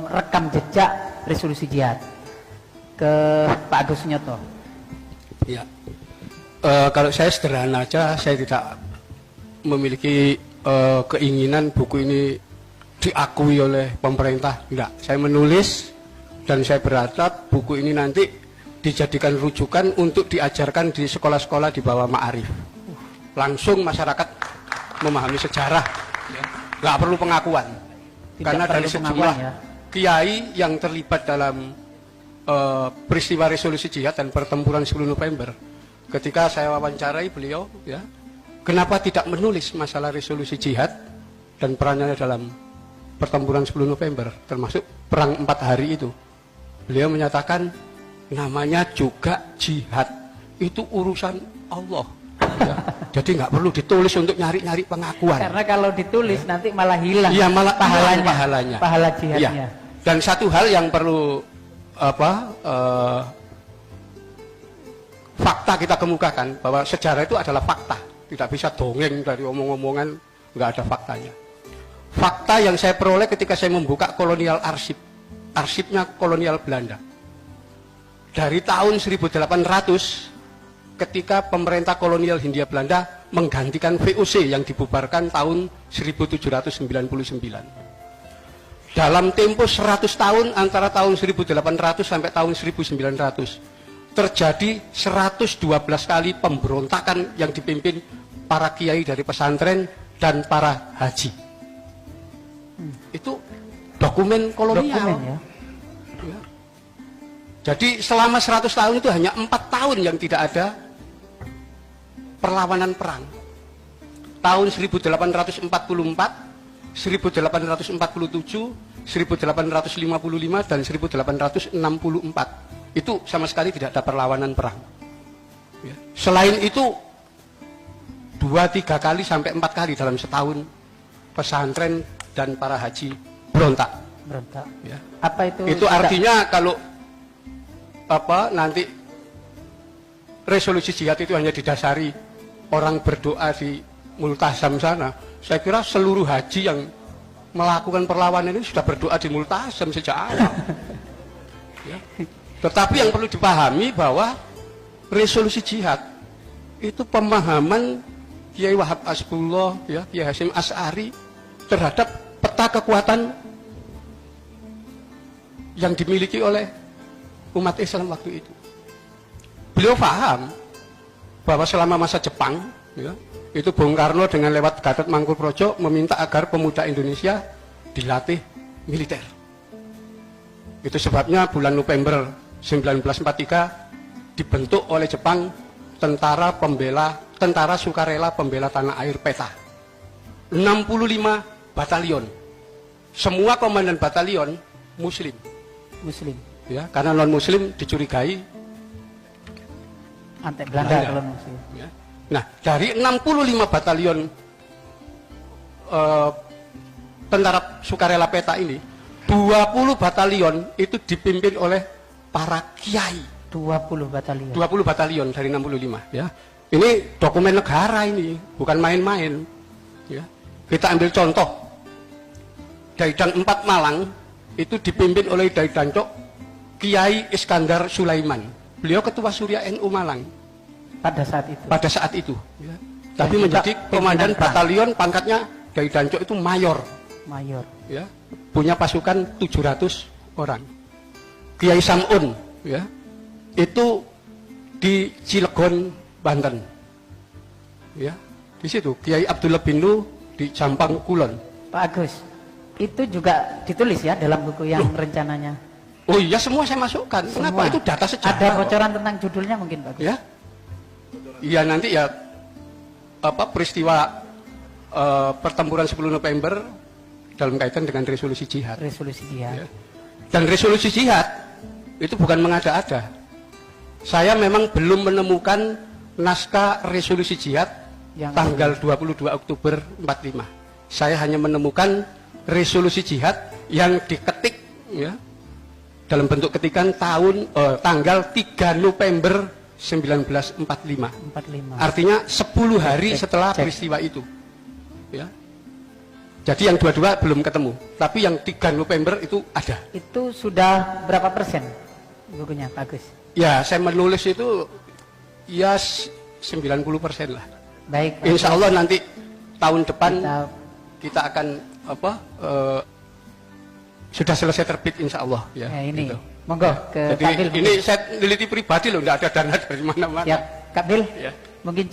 rekam jejak resolusi jihad ke Pak Agus Sunyoto. Ya, kalau saya sederhana aja, saya tidak memiliki keinginan buku ini diakui oleh pemerintah. Enggak, saya menulis dan saya berharap buku ini nanti dijadikan rujukan untuk diajarkan di sekolah-sekolah di bawah Ma'arif. Langsung masyarakat memahami sejarah, nggak perlu pengakuan. Karena dari sejumlah kiai yang terlibat dalam peristiwa resolusi jihad dan pertempuran 10 November, ketika saya wawancarai beliau, ya, kenapa tidak menulis masalah resolusi jihad dan perannya dalam pertempuran 10 November, termasuk perang 4 hari itu. Beliau menyatakan namanya juga jihad, itu urusan Allah. Ya, jadi nggak perlu ditulis untuk nyari-nyari pengakuan. Karena kalau ditulis nanti malah hilang. Iya, malah pahalanya. Pahala jihadnya. Ya. Dan satu hal yang perlu fakta kita kemukakan, bahwa sejarah itu adalah fakta, tidak bisa dongeng dari omong-omongan, nggak ada faktanya. Fakta yang saya peroleh ketika saya membuka kolonial arsipnya kolonial Belanda. Dari tahun 1800, ketika pemerintah kolonial Hindia Belanda menggantikan VOC yang dibubarkan tahun 1799. Dalam tempo 100 tahun, antara tahun 1800 sampai tahun 1900, terjadi 112 kali pemberontakan yang dipimpin para kiai dari pesantren dan para haji. Itu dokumen kolonial. Dokumen, ya. Ya. Jadi selama 100 tahun itu hanya 4 tahun yang tidak ada perlawanan perang. Tahun 1844, 1847, 1855 dan 1864 itu sama sekali tidak ada perlawanan perang. Ya. Selain itu 2-3 kali sampai 4 kali dalam setahun pesantren dan para haji berontak. Ya. Apa itu? Itu artinya kalau nanti resolusi jihad itu hanya didasari orang berdoa di Multazam sana, saya kira seluruh haji yang melakukan perlawanan ini sudah berdoa di Multazam sejak awal. Ya. Tetapi yang perlu dipahami bahwa resolusi jihad itu pemahaman Kiai Wahab Asbullah, ya, Kiai Hasyim Asy'ari terhadap peta kekuatan yang dimiliki oleh umat Islam waktu itu. Beliau paham bahwa selama masa Jepang, ya, itu Bung Karno dengan lewat Gatot Mangkuprojo meminta agar pemuda Indonesia dilatih militer. Itu sebabnya bulan November 1943 dibentuk oleh Jepang tentara sukarela pembela tanah air PETA. 65 batalion. Semua komandan batalion muslim. Ya, karena non muslim dicurigai anti Belanda kalau muslim. Ya. Nah, dari 65 batalion tentara sukarela PETA ini, 20 batalion itu dipimpin oleh para kiai. 20 batalion. 20 batalion dari 65, ya. Ini dokumen negara ini, bukan main-main. Ya. Kita ambil contoh. Daidang 4 Malang itu dipimpin oleh Daidancok Kiai Iskandar Sulaiman. Beliau ketua Surya NU Malang. Pada saat itu. Ya. Tapi menjadi komandan batalion, pangkatnya Daidancok itu mayor. Ya. Punya pasukan 700 orang. Kiai Samun, ya, itu di Cilegon, Banten. Ya. Di situ Kiai Abdullah bin Nuh di Jampang, Kulon. Pak Agus, itu juga ditulis ya dalam buku yang rencananya. Oh iya, semua saya masukkan. Semua. Kenapa? Itu data sejarah. Ada bocoran tentang judulnya mungkin, Pak Agus? Ya. Iya, nanti ya peristiwa pertempuran 10 November dalam kaitan dengan resolusi jihad. Ya. Dan resolusi jihad itu bukan mengada-ada. Saya memang belum menemukan naskah resolusi jihad yang tanggal 22 Oktober 45. Saya hanya menemukan resolusi jihad yang diketik, ya, dalam bentuk ketikan tanggal 3 November 1945. Artinya 10 hari setelah peristiwa itu. Ya. Jadi yang dua-dua belum ketemu, tapi yang 3 November itu ada. Itu sudah berapa persen bukunya Pak Agus? Ya, saya menulis itu ya 90% lah. Baik, Pak Insya Agus. Allah nanti tahun depan Kita- kita akan sudah selesai terbit insya Allah ya. Ya, ini gitu. monggo ke Jadi Kak Bil. ini saya neliti pribadi loh, tidak ada dana dari mana-mana. Siap, Kak Bil. Ya. Mungkin